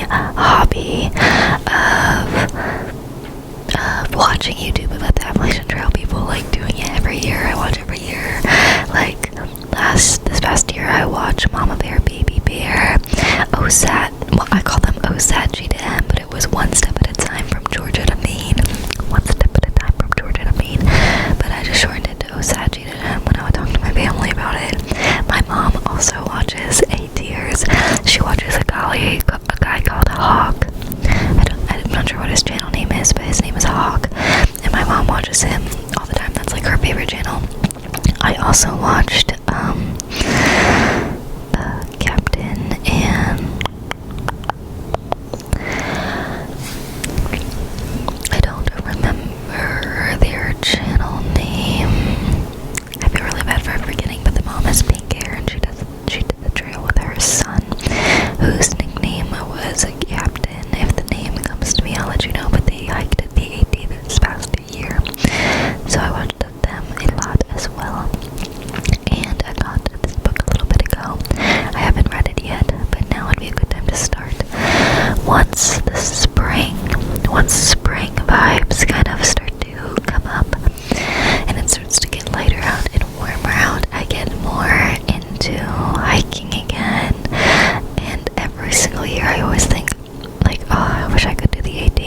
hobby of watching YouTube about the Appalachian Trail. People like doing it every year. I watch every year. Like this past year, I watched Mama Bear, Baby Bear, OSAT. Well, I call them OSAT G to M, but it was One Step at a Time from Georgia to Maine. One Step at a Time from Georgia to Maine. But I just shortened it to OSAT G to M when I would talk to my family about it. My mom also watches A-Tears. She watches a guy called Hawk. I'm not sure what his channel name is, but his name is Hawk. And my mom watches him all the time. That's like her favorite channel. I also watched Captain and I don't remember their channel name. I feel really bad for forgetting, but the mom has pink hair and she did the trail with her son, whose nickname was Captain. If the name comes to me, I'll let you know, but they hiked at the AT this past year, so I watched them a lot as well. And I got this book a little bit ago. I haven't read it yet, but now would be a good time to start. Once spring vibes kind of start to come up and it starts to get lighter out and warmer out, I get more into hiking again. And every single year I always think like, oh, I wish I could do the AT.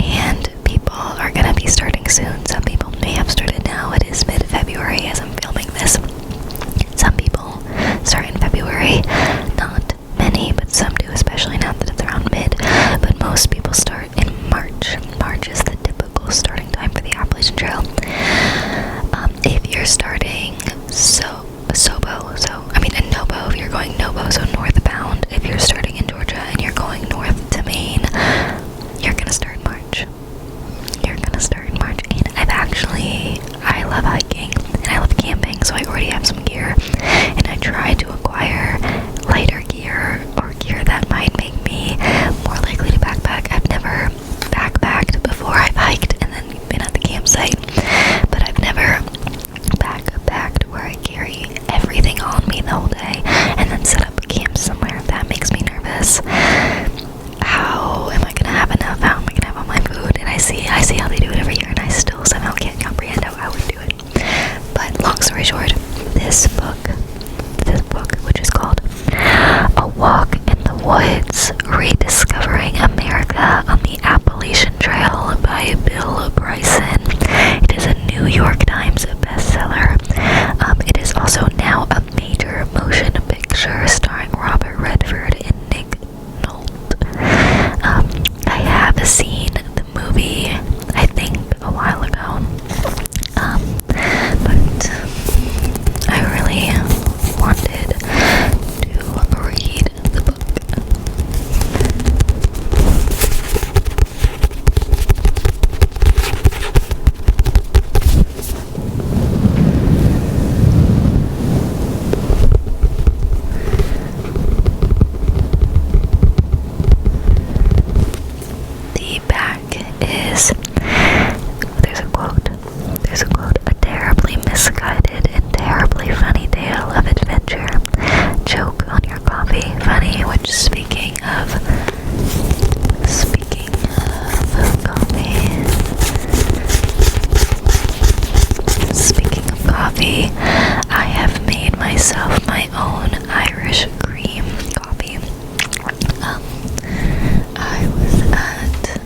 And people are gonna be starting soon. Some people may have started now. It is mid-February as I'm filming this. Some people start in February. Not many, but some do, especially now that it's around mid. But most people start in March. March is the typical starting time for the Appalachian Trail. If you're starting in Nobo, if you're going Nobo, so northbound, if you're starting in Georgia and you're going north to Maine, you're gonna start in March. And I love hiking and I love camping, so I already have some gear, and I try to acquire lighter gear or gear that might make me more likely to backpack. I've never backpacked before. I've hiked and then been at the campsite, but I've never backpacked where I carry everything on me the whole day and then set up camp somewhere. That makes me nervous. How am I gonna have enough? How am I gonna have all my food? And I see how they do it every year, and I still somehow can't comprehend how I would do it. But long story short, this book, which is called A Walk in the Woods, Rediscovering America on the Appalachian Trail by Bill Bryson. It is a New York Times bestseller. It is also now a major motion picture starring Robert Redford and Nick Nolte. I have seen the movie, I think, a while ago, but I really wanted to read the book. The back is, there's a quote, a terribly misguided and terribly funny tale of adventure. Choke on your coffee. Funny, which speaking of coffee, I have made myself my own Irish cream coffee.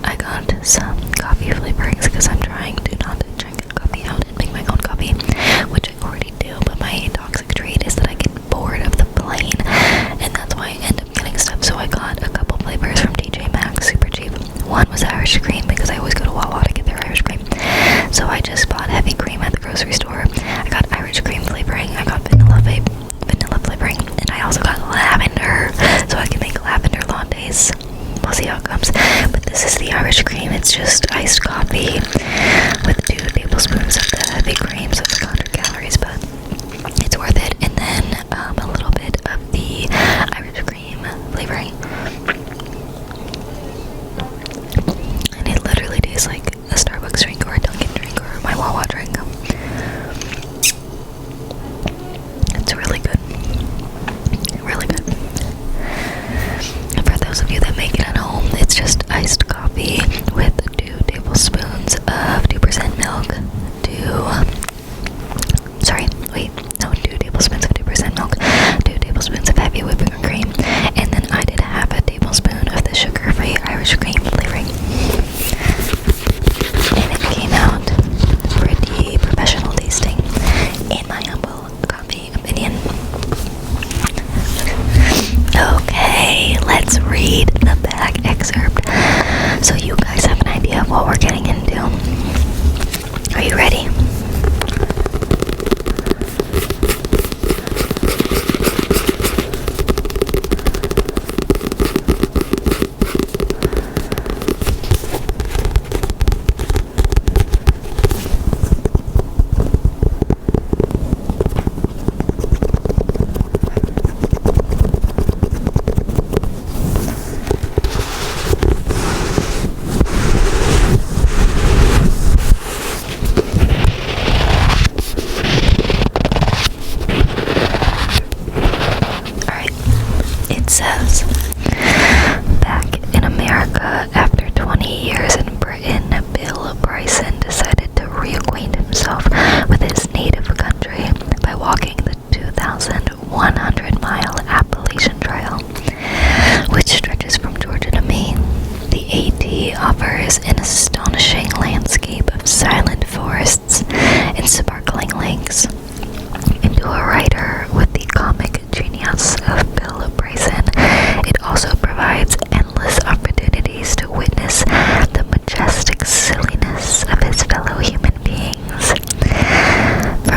I got some coffee flavorings because I'm trying to not drink coffee out and make my own coffee, which I already do, but my toxic trait is that I get bored of the plain, and that's why I end up getting stuff. So I got a couple flavors from TJ Maxx, super cheap. One was Irish cream because I always go to Wawa to get their Irish cream, so I just bought heavy cream at the grocery store. I got Irish cream flavoring, I got vanilla flavoring, and I also got lavender, so I can make lavender lattes. We'll see how it comes. But this is the Irish cream. It's just iced coffee with 2 tablespoons of the heavy cream, so it's 100 calories, but it's worth it. And then a little bit of the Irish cream flavoring. And it literally tastes like a Starbucks drink or a Dunkin' drink or my Wawa drink. It's really good. Really good. And for those of you that make it offers an astonishing landscape of silent forests and sparkling lakes. And to a writer with the comic genius of Bill Bryson, it also provides endless opportunities to witness the majestic silliness of his fellow human beings. For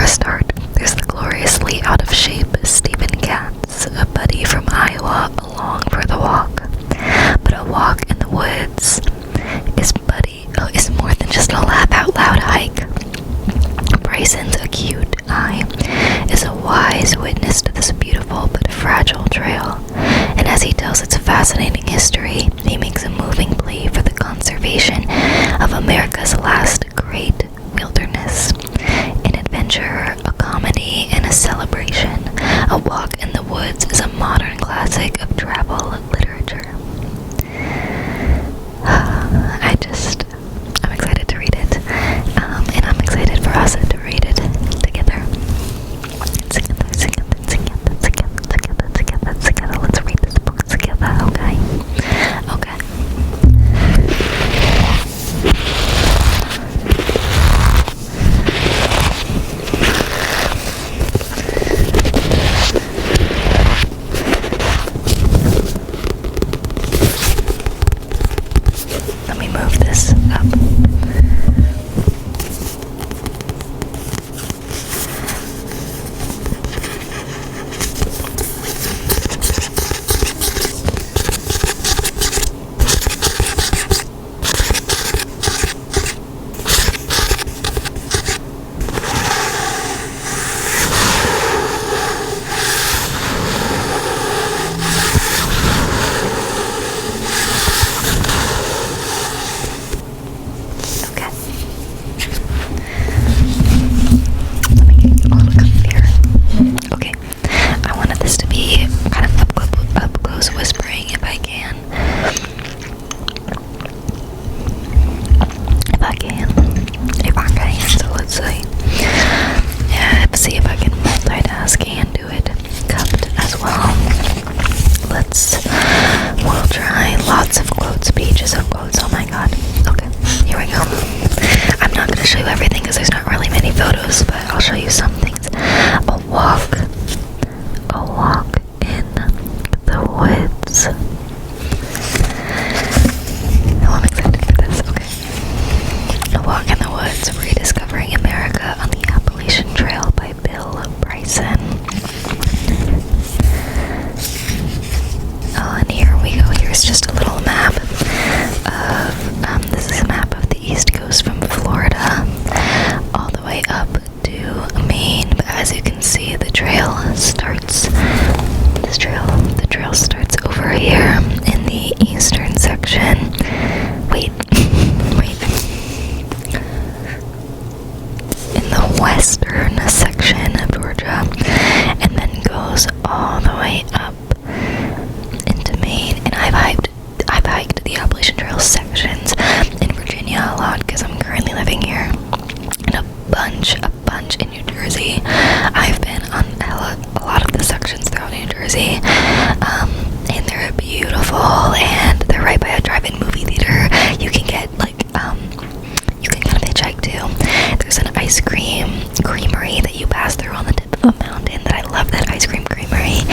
a start, there's the gloriously out of shape Stephen Katz, a buddy from Iowa, along for the walk. But a walk in the woods is more than just a laugh out loud hike. Bryson's acute eye is a wise witness to this beautiful but fragile trail, and as he tells its fascinating history, he makes a moving plea for the conservation of America's last great wilderness. An adventure, a comedy, and a celebration, A Walk in the Woods is a modern classic of travel literature. I'm excited to read it, and I'm excited for us to read it together. Together. Let's read this book together, okay? Okay. Let me move this up. Okay, I wanted this to be kind of up close whispering if I can. So let's see. Yeah, see if I can multitask and do it cupped as well. We'll try lots of quotes, pages of quotes. Oh my god. Okay, here we go. I'm not going to show you everything because there's not really many photos, but I'll show you some things. A walk in the woods. Oh, I'm excited for this. Okay. A Walk in the Woods, Rediscovering America on the Appalachian Trail by Bill Bryson. Oh, and here we go. Here's just a little map of, this is a map of the East Coast from Florida all the way up to Maine. But as you can see, the trail starts over here in the eastern section. Wait. In the western section of Georgia, and then goes all the way up into Maine. And I've hiked the Appalachian Trail sections in Virginia a lot because I'm currently living here, and a bunch in New Jersey. I've been on a lot of the sections throughout New Jersey, and they're beautiful, and they're right by a drive-in movie theater. You can get you can kind of hitchhike too. There's an ice creamery that you pass through on the tip of a mountain that I love, that ice cream creamery.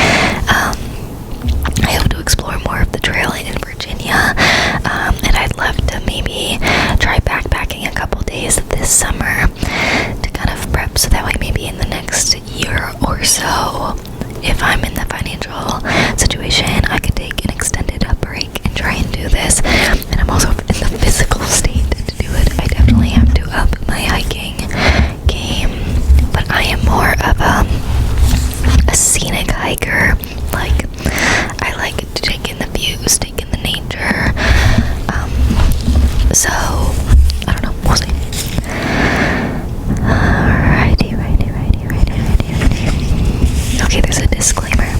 I hope to explore more of the trail in Virginia, and I'd love to maybe try backpacking a couple days this summer to kind of prep, so that way maybe in the next year or so, if I'm in the financial situation, I could take an extended break and try and do this. And I'm also in the physical state to do it. I definitely have to up my hiking game, but I am more of a scenic hiker. Like, I like to take in the views, take in the nature. So I don't know, we'll see. Alrighty. Okay, there's a disclaimer.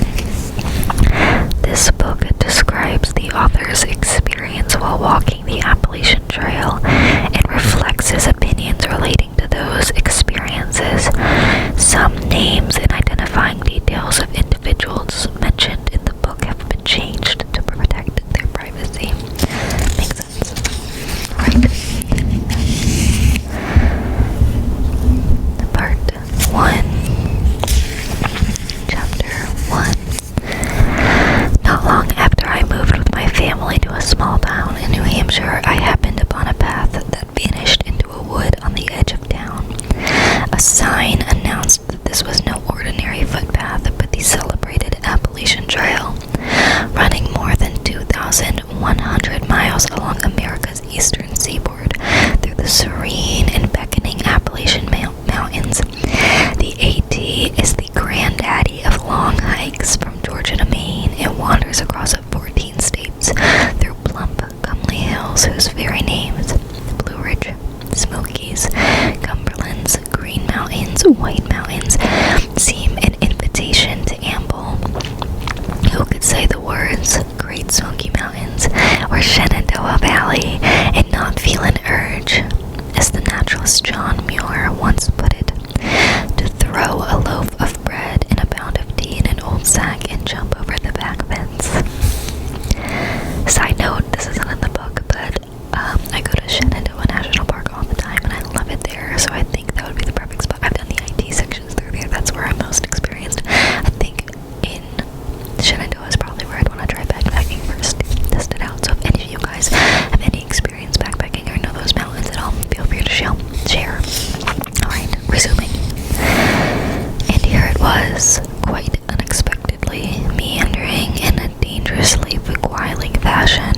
across 14 states, through plump, comely hills whose very names, Blue Ridge, Smokies, Cumberlands, Green Mountains, White Mountains, seem an invitation to amble. Who could say the words Great Smoky Mountains or Shenandoah Valley and not feel an urge, as the naturalist John Muir once put it, to throw a loaf of bread and a pound of tea in an old sack and jump over the back fence? Side note, this isn't in the book, but I go to Shenandoah National Park all the time and I love it there, so I think that would be the perfect spot. I've done the IT sections through there, that's where I'm most experienced. I think in Shenandoah is probably where I'd want to try backpacking first, test it out. So if any of you guys have any experience backpacking or know those mountains at all, feel free to share. Alright, resuming. And here it was, quite unexpectedly, meandering in a dangerously beguiling fashion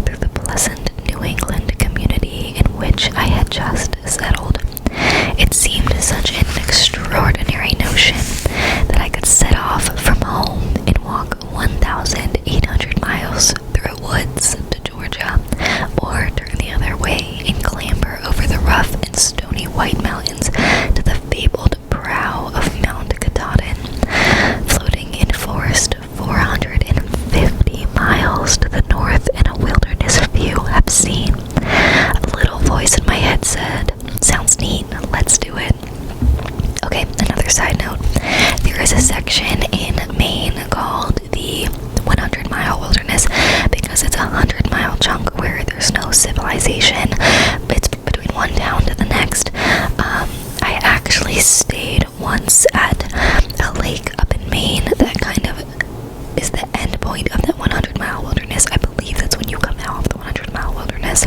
through the pleasant New England community in which I had just settled. It seemed such an extraordinary notion that I could set off from home and walk 1,800 miles through woods to Georgia, or turn the other way and clamber over the rough and stony White Mountains to the fabled brow of Mount Katahdin, floating in forest 450 miles to the north in a wilderness few have seen. A little voice in my head said, "Sounds neat, let's do it." Okay, another side note. There is a section in Maine called the 100-mile wilderness because it's a 100-mile chunk where there's no civilization. It's between one town to the next. I actually stayed once at a lake up in Maine that kind of is the end point of that 100-mile wilderness. I believe that's when you come out of the 100-mile wilderness.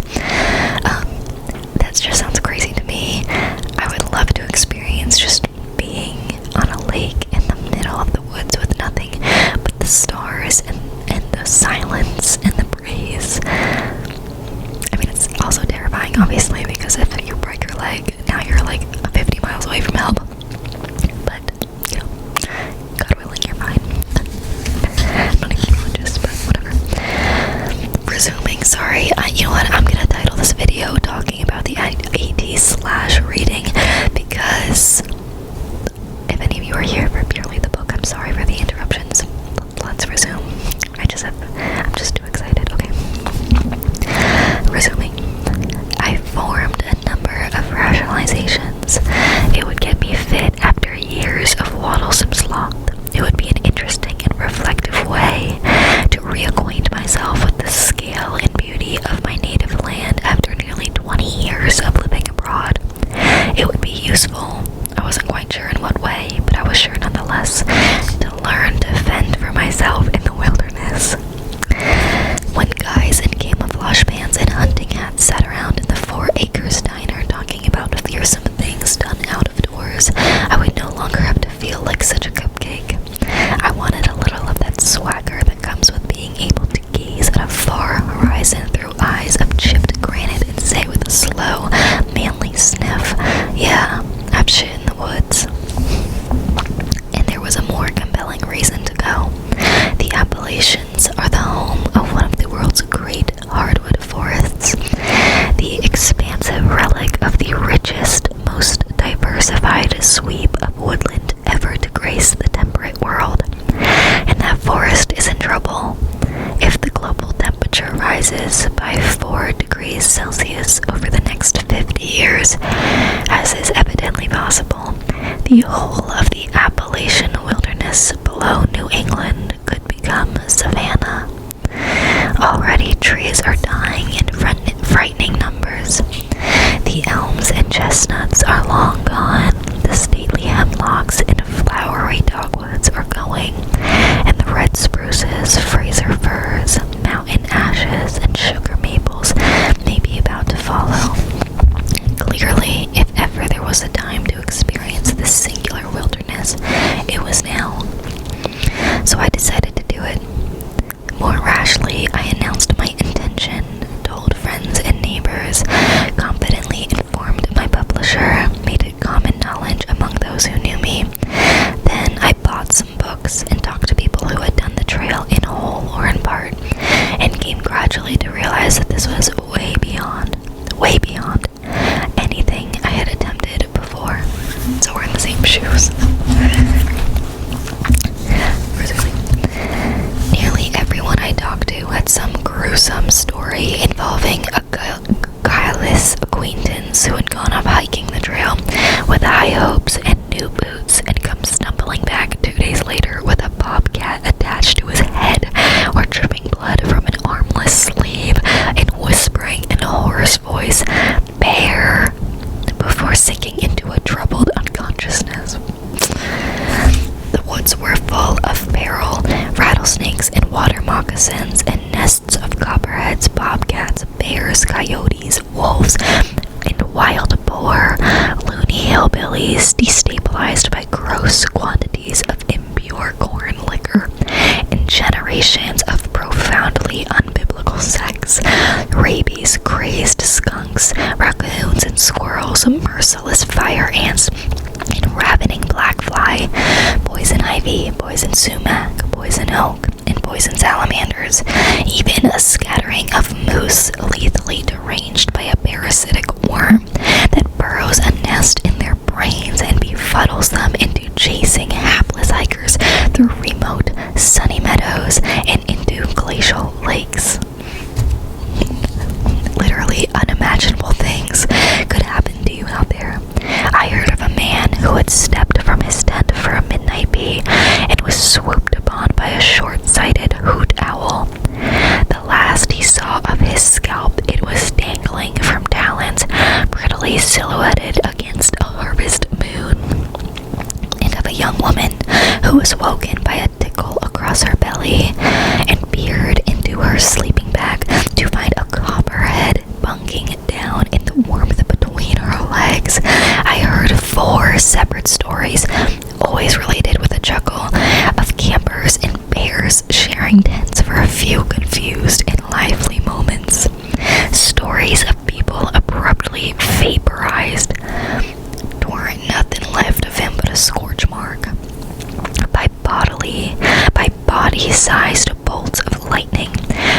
That just sounds crazy to me. I would love to experience just being on a lake in the middle of the woods with nothing but the stars and the silence and the breeze. I mean, it's also terrifying, obviously, because if you break your leg, now you're like 50 miles away from help. But, you know, God willing, you're fine. I'm not even religious, but whatever. Resuming, sorry. You know what? I'm gonna title this video talking about the AT/reading because if any of you are here for purely the book, I'm sorry for the interruptions. Let's resume. I'm just too excited. Okay. Resuming. I formed a number of rationalizations. It would get me fit after years of waddlesome sloth. It would be an interesting and reflective way to reacquaint myself with the scale and beauty of my native land after nearly 20 years of living abroad. It would be useful. I wasn't quite sure in what way, but I was sure nonetheless to learn to fend for myself in the wilderness. When guys in camouflage pants and hunting hats sat around in the 4 Acres diner talking about fearsome things done out of doors, I would no longer have to feel like such a cupcake. I wanted a little of that swagger that comes with being able to gaze at a far horizon through eyes of chipped granite and say with a slow, manly sniff, "Yeah, I'm shit in the woods." And there was a more compelling reason to go. The Appalachians are the home of one of the world's great hardwood forests, the expansive relic of the richest, most diversified sweep of woodland ever to grace the temperate world. And that forest is in trouble. If the global temperature rises by 4 degrees Celsius over the next 50 years, as is evidently possible, the whole of the Appalachian wilderness below New England could become savanna. Already trees are dying in frightening numbers. The elms and chestnuts are long gone. The stately hemlocks and flowery dogwoods are going, and the red spruces, Fraser firs, mountain ashes, and sugar maples may be about to follow. Clearly, if ever there was a time to experience this singular wilderness came gradually to realize that this was way beyond anything I had attempted before. So we're in the same shoes. Nearly everyone I talked to had some gruesome story involving a guileless acquaintance who had gone up hiking the trail with high hopes and new boots and come stumbling back 2 days later with a bobcat attached to his head or dripping blood from an armless sleeve and whispering in a hoarse voice, "Bear," before sinking into a troubled unconsciousness. The woods were full of peril, rattlesnakes and water moccasins and nests of copperheads, bobcats, bears, coyotes, wolves, and wild boar, loony hillbillies destabilized by gross quantities of impure corn liquor, and generations of profoundly unbiblical sex, rabies, crazed skunks, raccoons and squirrels, merciless fire ants, and ravening black fly, poison ivy, poison sumac, poison oak, and poison salamanders, even a scattering of moose lethally deranged by a parasitic worm that burrows a nest in their brains and befuddles them into chasing hapless hikers through remote sunny meadows and into glacial lakes. Literally unimaginable things could happen to you out there. I heard of a man who had stepped from his tent for a midnight pee and was swooped upon by a short-sighted hoot owl. The last he saw of his scalp, it was dangling from talons, prettily silhouetted against a harvest moon. And of a young woman who was woken by a tickle across her belly and peered into her sleeping bag to find a copperhead bunking down in the warmth between her legs. I heard 4 separate stories, always related with a chuckle, of campers and bears sharing tents for a few confused and lively moments. Stories of people abruptly vaporized. There weren't nothing left of him but a scorch mark. By body-sized bolts of lightning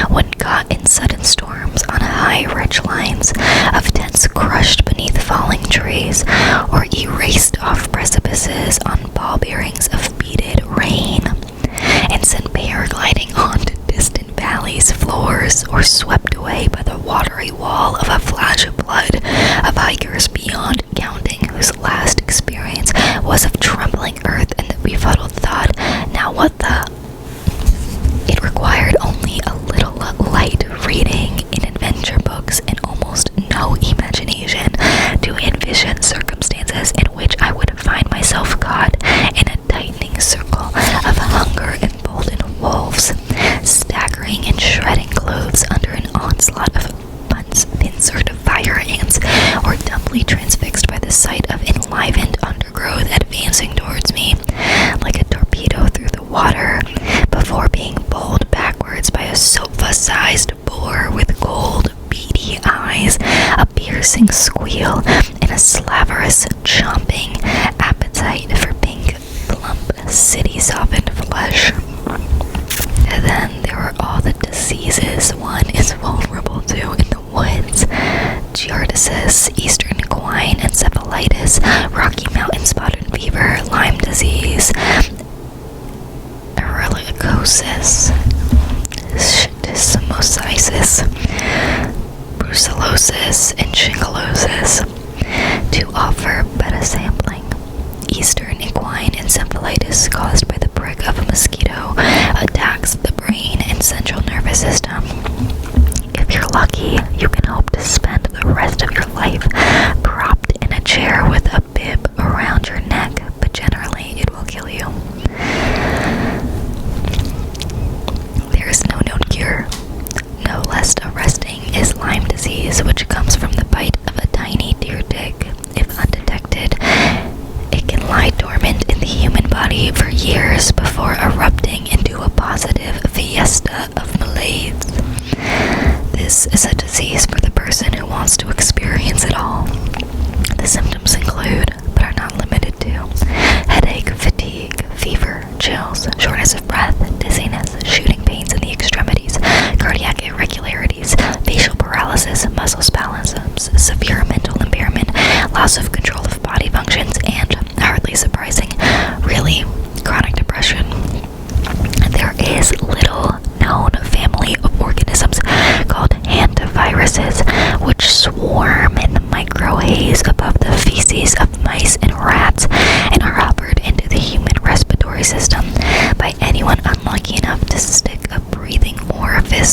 when caught in sudden storms on high ridge lines of tents crushed beneath falling trees or erased off precipices on ball bearings of beaded rain and sent paragliding onto distant valleys' floors or swept away by the watery wall of a flash of blood of hikers beyond counting whose last experience was of trembling earth and the befuddled thought, "Now what the?" It required only a little light reading in adventure books and almost no imagination to envision circumstances in which I would find myself caught in a tightening circle of hunger-emboldened wolves, staggering in shredding clothes under an onslaught of pincered fire ants, or dumbly transfixed by the sight of enlivened undergrowth advancing towards me like a torpedo through the water, before being bowled backwards by a sofa-sized boar with cold, beady eyes, a piercing squeal, and a slaverous, chomping appetite for pink, plump, city-softened flesh. And then there were all the diseases one is vulnerable to in the woods: giardiasis, eastern equine encephalitis, Rocky Mountain spotted fever, Lyme disease, ehrlichiosis, schistosomiasis, brucellosis, and shigellosis. To offer beta sampling, eastern equine encephalitis caused by the prick of a mosquito attacks the brain and central nervous system. If you're lucky, you can hope to spend the rest of your life propped in a chair with a bib around your neck, but generally it will kill you. There is no known cure. No less arresting is Lyme disease, which comes from the bite of a tiny deer tick. If undetected, it can lie dormant in the human body for years before erupting into a positive fiesta of malaise. This is a disease for the person who wants to experience it all. The symptoms include, but are not limited to, headache, fatigue, fever, chills, shortness of breath, dizziness, shooting pains in the extremities, cardiac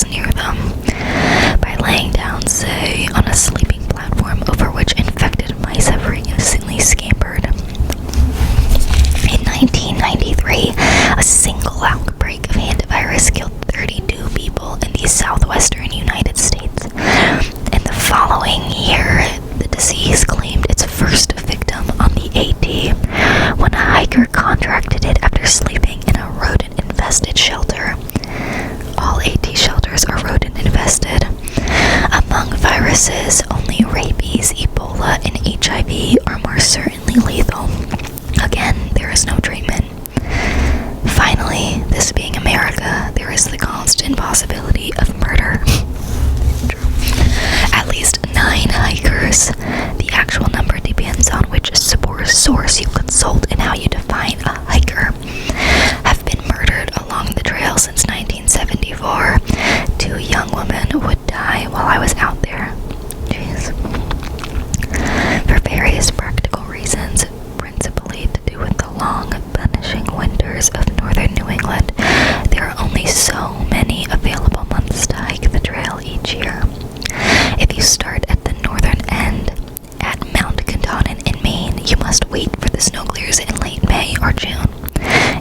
was near them by laying down, say, on a sleeping platform over which infected mice have recently scampered. In 1993, a single outbreak of hantavirus killed 32 people in the southwestern United States. In the following year, the disease claimed its first victim on the AT when a hiker contracted it after sleeping in a rodent-infested shelter. All AT shelters are rodent-infested. Among viruses, only rabies, Ebola, and HIV are more certainly lethal. Again, there is no treatment. Finally, this being America, there is the constant possibility of murder. At least 9 hikers, the actual number depends on which source you consult and how you define a hiker, have been murdered along the trail since 1974. 2 young women would die while I was out there. Jeez. For various practical reasons, principally to do with the long, punishing winters of northern New England, there are only so many available months to hike the trail each year. If you start at the northern end, at Mount Katahdin in Maine, you must wait for the snow clears in late May or June.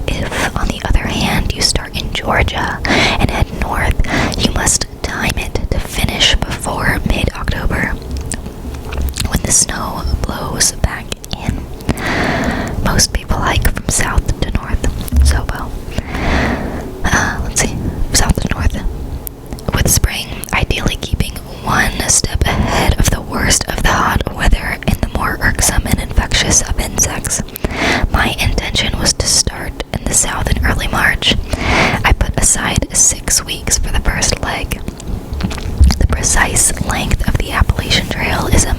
If, on the other hand, you start in Georgia and head north, you must time it to finish before mid-October, when the snow blows back in. Most people hike from south to north, so south to north, with spring ideally keeping one step ahead of the worst of the hot weather and the more irksome and infectious of insects. My intention was to start in the south in early March. I put aside 6 weeks for the first leg. The precise length of the Appalachian Trail is a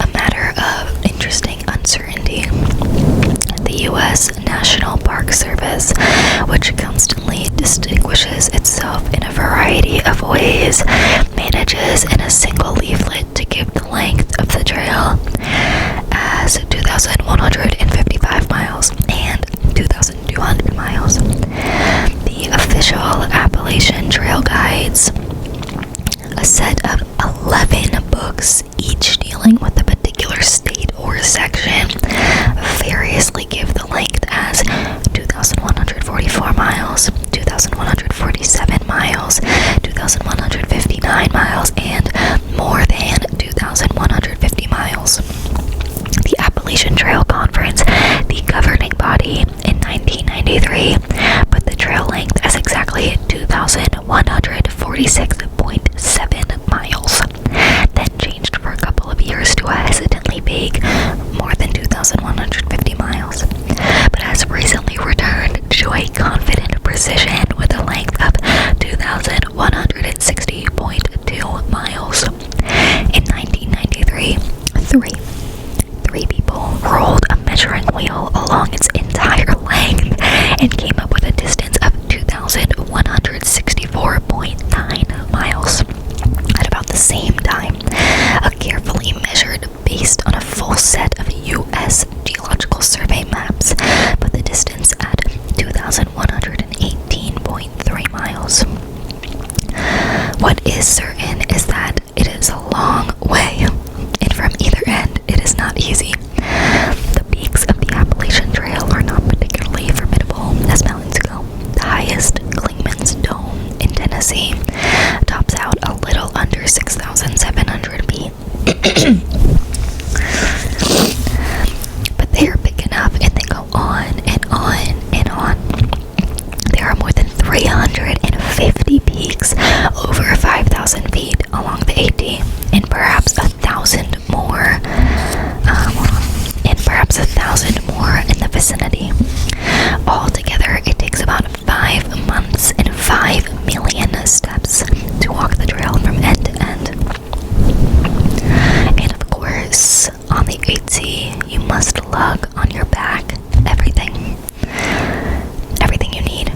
matter of interesting uncertainty. The U.S. National Park Service, which constantly distinguishes itself in a variety of ways, manages in a single leaflet to give the length of the trail as 2,155 miles and 2,200 miles. The official Appalachian Trail guides, a set of 11 books, each dealing with a particular state or section, variously give the length as 2,144 miles, 2,147 miles, 2,159 miles, and more than 2,150 miles. The Appalachian Trail Conference, the governing body in 1993, put the trail length as exactly 2,146.7 miles, then changed for a couple of years to a hesitantly vague more than 2,150 miles, but has recently returned to a confident precision with a length of 2,160.2 miles. In 1993, three people rolled a measuring wheel along its entire length and came up with a distance of 2,164.9 miles. At about the same time, a carefully measured based on a full set of U.S. Geological Survey maps put the distance at 2,118.3 miles. What is certain is that it is a long way, and from either end, it is not easy. The peaks of the Appalachian Trail are not particularly formidable as mountains go. The highest, Clingman's Dome in Tennessee, tops out a little under 6,700 feet. But they are big enough and they go on and on and on. There are more than 350 peaks over 5,000 feet along the AT, and perhaps 1,000 more, in the vicinity. Altogether, it takes about 5 months and 5 million steps to walk the trail from end to end. And of course, on the AT, you must lug on your back everything you need.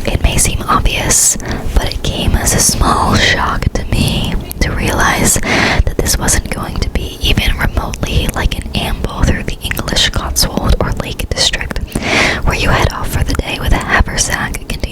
It may seem obvious, but it came as a small shock to me to realize that this wasn't going to be even remotely like an amble through the English Cotswold or Lake District, where you head off for the day with a haversack containing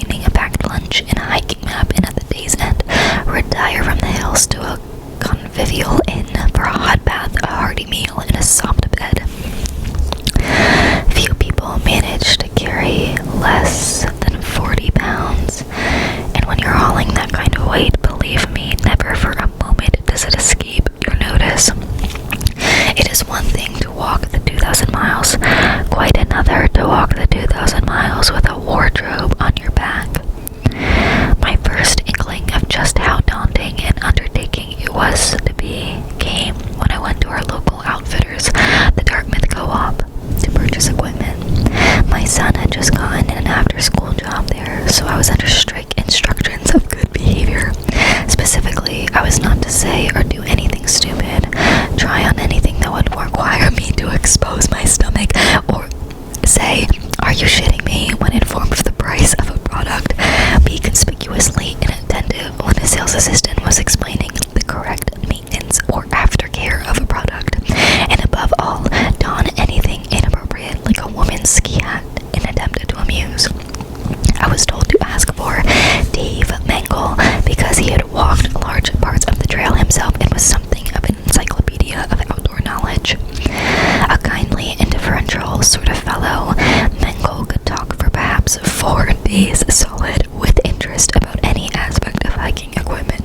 face solid with interest about any aspect of hiking equipment.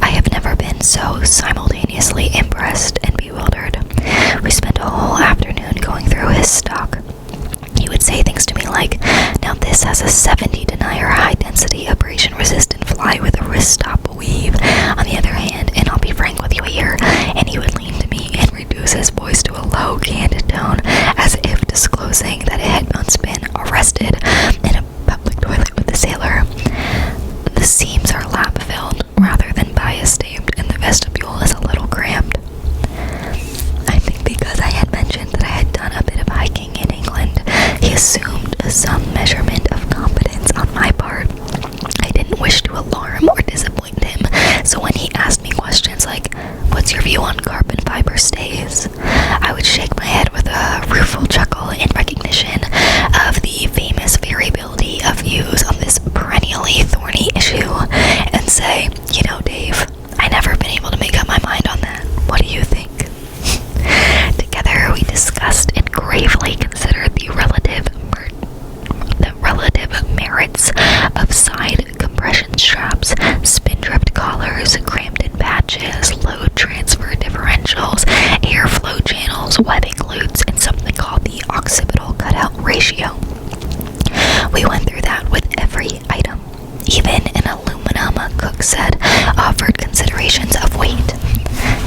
I have never been so simultaneously impressed and bewildered. We spent a whole afternoon going through his stock. He would say things to me like, now this has a 70 denier high-density abrasion-resistant fly with a wrist stop weave. On the other hand, and I'll be frank with you here, and he would lean to me and reduce his voice to a low, candid tone, as if disclosing that it had once been arrested in a public toilet with a sailor. The seams are lap-filled rather than bias-taped, and the vestibule is a little cramped. I think because I had mentioned that I had done a bit of hiking in England, he assumed some measurement of competence on my part. I didn't wish to alarm or disappoint him, so when he asked me questions like, what's your view on carbon fiber stays? I would shake my head with a rueful chuckle in recognition of the famous variability of views on this perennially thorny issue, and say, you know, Dave, I never been able to make up my mind on that. What do you think? Together we discussed and gravely considered the relative merits of side compression straps, spindrift collars, cramped-in patches, load transfer differentials, airflow channels, webbing loops, and something called the occipital cutout ratio. We went through that with every item. Even an aluminum cook set offered considerations of weight,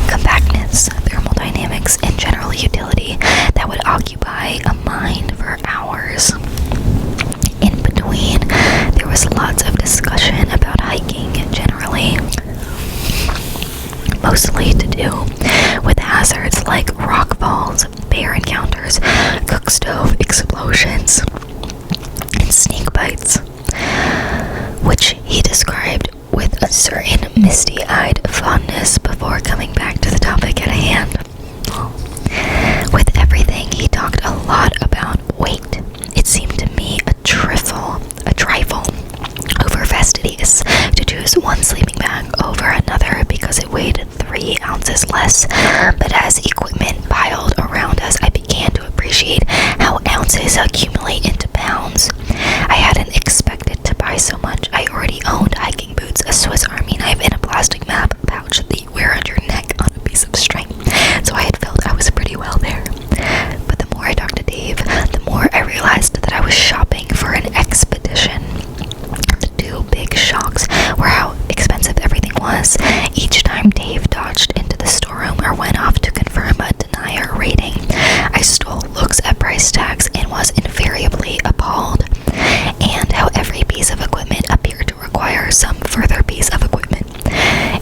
compactness, thermodynamics, and general utility that would occupy a mind for hours. In between, there was lots of discussion about hiking generally, mostly to do with hazards like rock falls, bear encounters, cook stove explosions, and snake bites, which he described with a certain misty-eyed fondness before coming back to the topic at hand. With everything, he talked a lot about weight. It seemed to me a trifle over fastidious to choose one sleeping bag over another because it weighed 3 ounces less, but as equipment piled around us, I began to appreciate how ounces accumulate into pounds. I hadn't expected to buy so much. I already owned hiking boots, a Swiss Army knife, and a plastic map pouch that you wear on your neck on a piece of string, so I had felt I was pretty well there. But the more I talked to Dave, the more I realized that I was shopping for an expedition. The two big shocks were how expensive everything was. Each time Dave dodged into the storeroom or went off to confirm a denier rating, I stole looks at price tags and was invariably appalled, and how every piece of equipment appeared to require some further piece of equipment.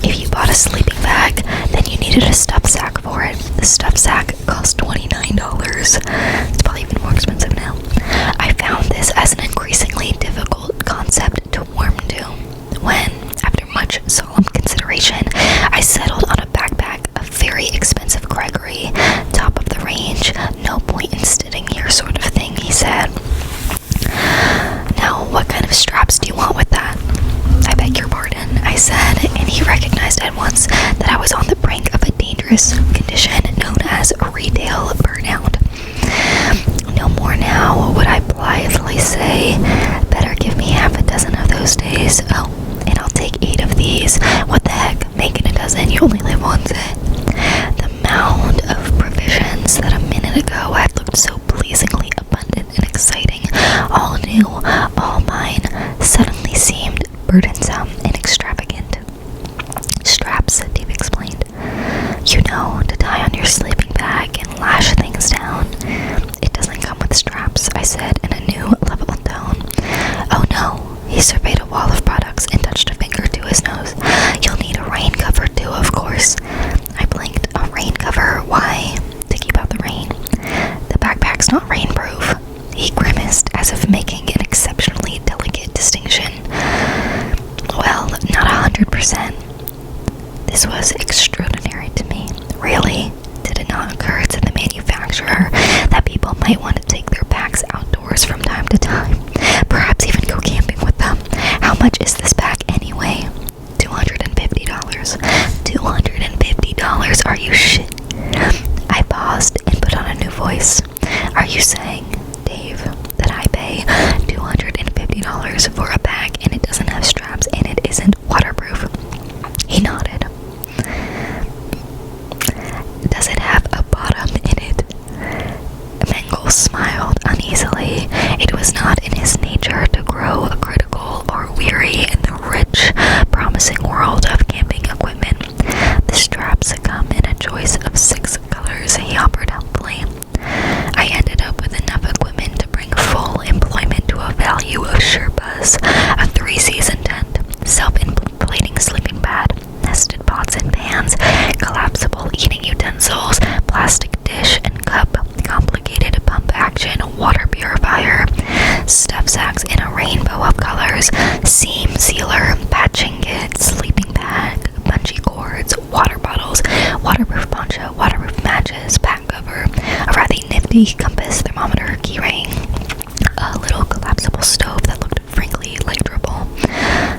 If you bought a sleeping bag, then you needed a stuff sack for it. The stuff sack cost $29. It's probably even more expensive now. I found this as an increasingly difficult concept to warm to when, after much solemn consideration, I settled on a backpack, a very expensive Gregory, top of the range, no point in sitting here sort of thing, he said. Now, what kind of straps do you want with that? I beg your pardon, I said, and he recognized at once that I was on the brink of a dangerous condition known as retail burnout. No more now would I blithely say, better give me half a dozen of those days. Oh, and I'll take 8 of these. What the heck, making a dozen, you only live once. The mound of provisions that a minute ago had looked so pleasingly abundant and exciting, all new, all mine, suddenly seemed burdensome and extravagant. Straps, Dave explained. You know, to tie on your sleeping bag and lash things down. It doesn't come with straps, I said in a new, level tone. Oh no, he surveyed a wall of products and touched a finger to his nose. You'll need a rain cover too, of course. I blinked. A rain cover? Why? To keep out the rain. The backpack's not rainproof. He grimaced as if making an exceptionally delicate distinction. Well, not 100%. This was extraordinary to me. Really? Did it not occur to the manufacturer that people might want to take their packs outdoors from time to time? Perhaps even go camping with them. How much is this pack anyway? $250. $250? Are you shit? I paused and put on a new voice. Are you saying, Dave, that I pay $250 $5 for a bag, and it doesn't have straps, and it isn't waterproof. He nodded. Does it have a bottom in it? Mengel smiled uneasily. It was not in his nature to grow critical or weary in the rich, promising world of camping equipment. The straps come in a choice of 6 colors, he offered helpfully. I ended up with enough equipment to bring full employment to a value of Sherpas, a 3-season tent, self-inflating sleeping pad, nested pots and pans, collapsible eating utensils, plastic dish and cup, complicated pump-action water purifier, stuff sacks in a rainbow of colors, seam sealer, patching kit, sleeping bag, bungee cords, water bottles, waterproof poncho, waterproof matches, pack cover, a rather nifty compass, thermometer, keyring, a little collapsible stove that looked frankly like dribble,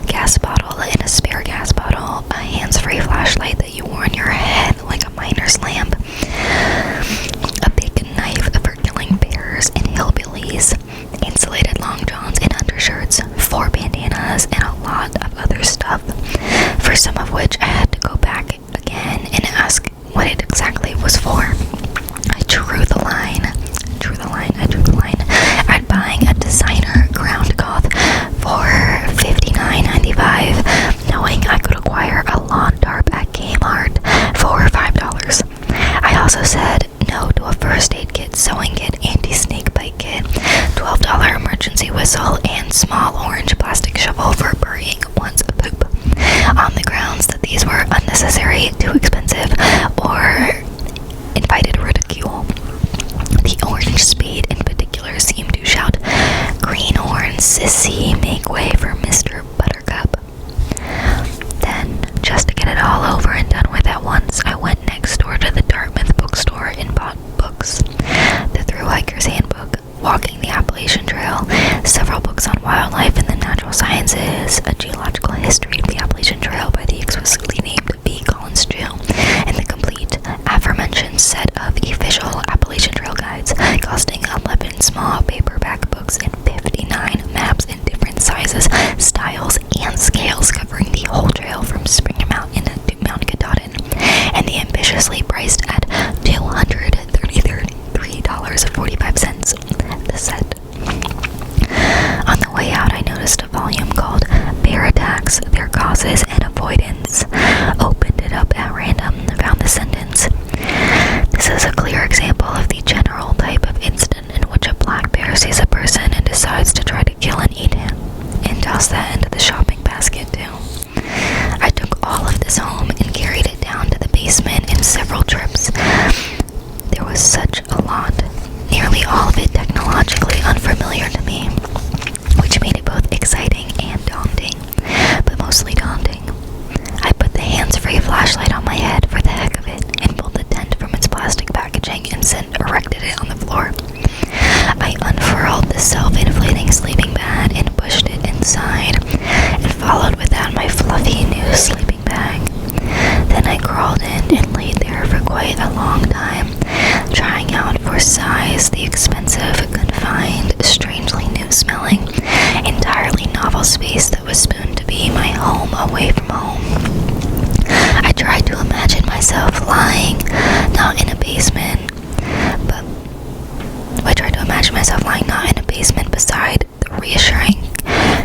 gas bottle and a spare gas bottle, a hands-free flashlight that you wore on your head like a miner's lamp, a big knife for killing bears and hillbillies, insulated long johns and undershirts, 4 bandanas, and a lot of other stuff, for some of which I had to go back again and ask what it exactly was for. I drew the line at buying a designer ground cloth for $59.95, knowing I could acquire a lawn tarp at Kmart for $5. I also said no to a first aid kit, sewing kit, anti-snake bite kit, $12 emergency whistle, and small orange plastic shovel for burying one's poop, on the grounds that these were unnecessary, too expensive, or invited ridicule. The orange spade in particular seemed to shout, "Greenhorn, sissy, make way for Mr. Buttercup." Then, just to get it all over and done with at once, I went next door to the Dartmouth bookstore and bought books. The Thru Hiker's Handbook, Walking the Appalachian Trail, several books on wildlife and the natural sciences, a geological history of the Appalachian Trail by the exquisitely named B. Collins Jill, and the complete aforementioned set of official Appalachian Trail guides, costing 11 small paperback books and 59 maps in different sizes, styles, and scales covering the whole trail from Springer Mountain to Mount Katahdin, and the ambitiously priced at $233.45 the set. On the way out, I noticed a volume called Bear Attacks, Their Causes and Avoidance. Opened it up at random and found the sentence: "This is a clear example of the general type of incident in which a black bear sees a person and decides to try to kill and eat him." And toss that into the shopping basket too. I took all of this home and carried it down to the basement in several trips. There was such a lot, nearly all of it technologically unfamiliar to me, which made it both exciting and daunting, but mostly daunting. I put the hands-free flashlight on my head for the heck of it and pulled the tent from its plastic packaging and erected it on the floor. I unfurled the self-inflating sleeping pad and pushed it inside, and followed with that my fluffy new sleeping bag. Then I crawled in and laid there for quite a long time, trying out for size the expensive, confined, strangely new-smelling, entirely novel space that was spoon to be my home away from home. I tried to imagine myself lying, not in a basement, beside the reassuring,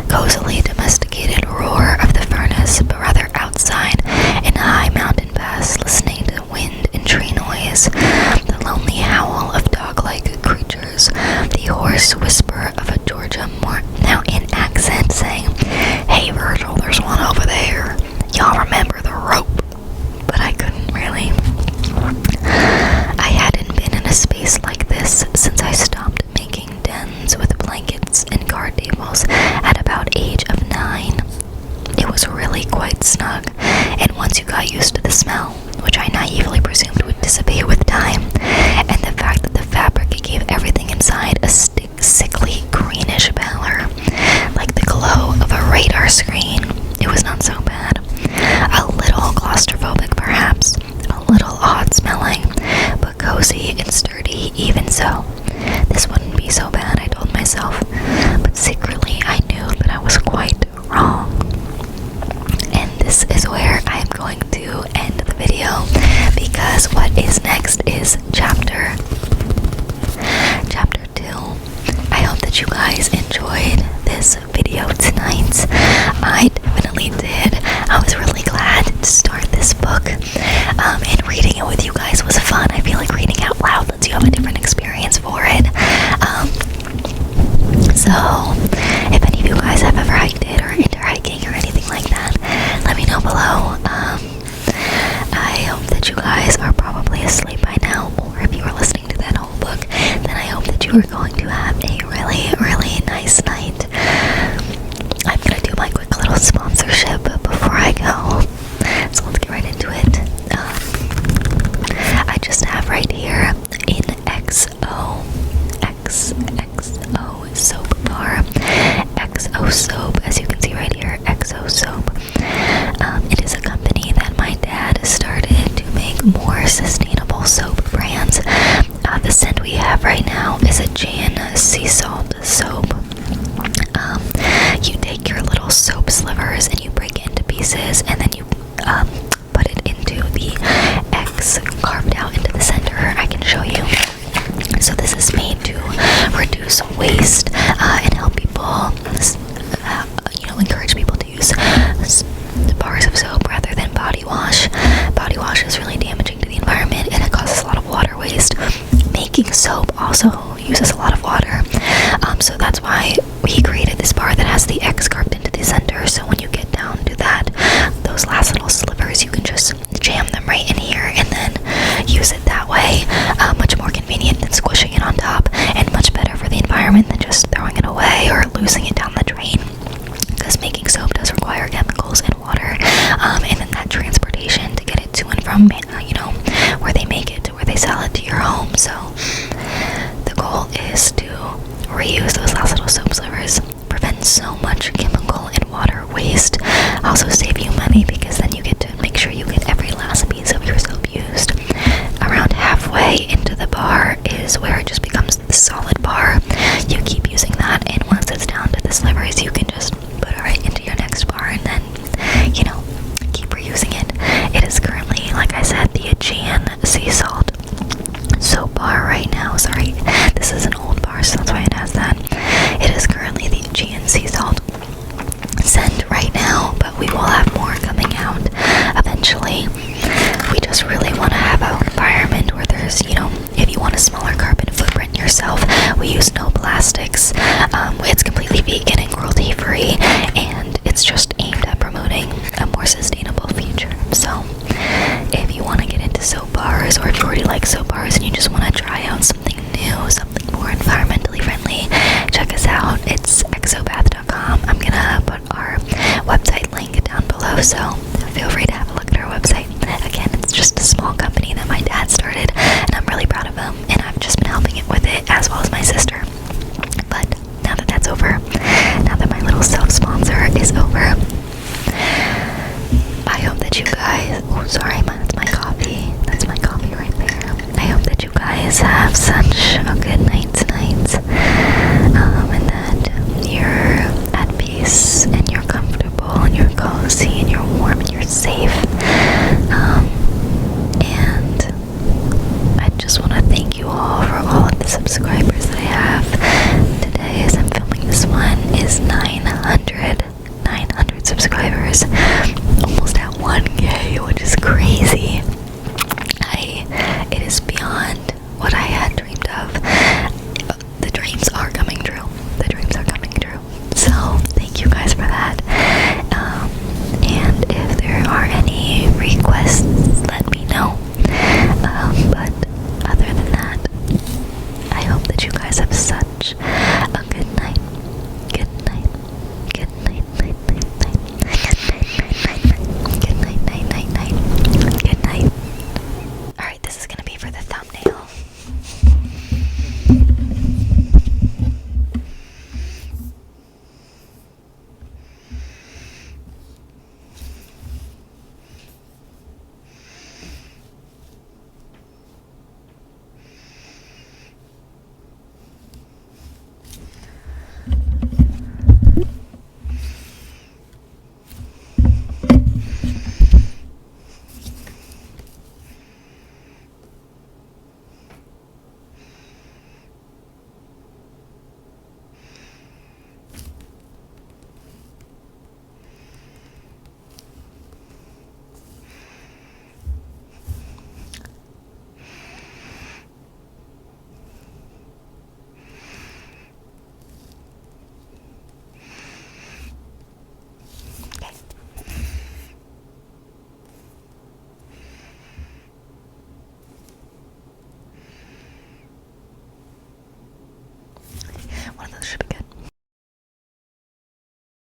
cozily domesticated roar of the furnace, but rather outside in a high mountain pass, listening to wind and tree noise, the lonely howl of dog-like creatures, the hoarse whisper of a Georgia now in accent saying, "Hey Virgil, there's one over there. Y'all remember the rope?" But I couldn't really. I hadn't been in a space like this since I stopped making dens with blankets and card tables at about age of 9. It was really quite snug, and once you got used to the smell, which I naively presumed would dissipate with time, and the fact that the fabric gave everything inside a sickly greenish pallor, like the glow of a radar screen, it was not are going to have a really, really nice night. I'm gonna do my quick little sponsorship before I go, so let's get right into it. I just have right here in XO soap bar. XO soap, as you can see right here, XO soap. It is a company that my dad started to make more sustainable soap brands. The scent we have right now is a Jan sea salt soap. You take your little soap slivers and you break it into pieces, and then you put it into the X carved out into the center. I can show you. So this is made to reduce waste and help people, encourage people to use bars of soap rather than body wash. Body wash is really damaging to the environment and it causes a lot of water waste. Making soap also uses a lot of water. So that's why he created this bar that has the X carved into the center. So when you get down to that, those last little slivers, you can just jam them right in here and then use it that way. Much more convenient than squishing it on top, and much better for the environment than just throwing it away or losing it down the drain, because making soap does require chemicals and water, and then that transportation to get it to and from where they make it to where they sell it to your home. So the goal is to reuse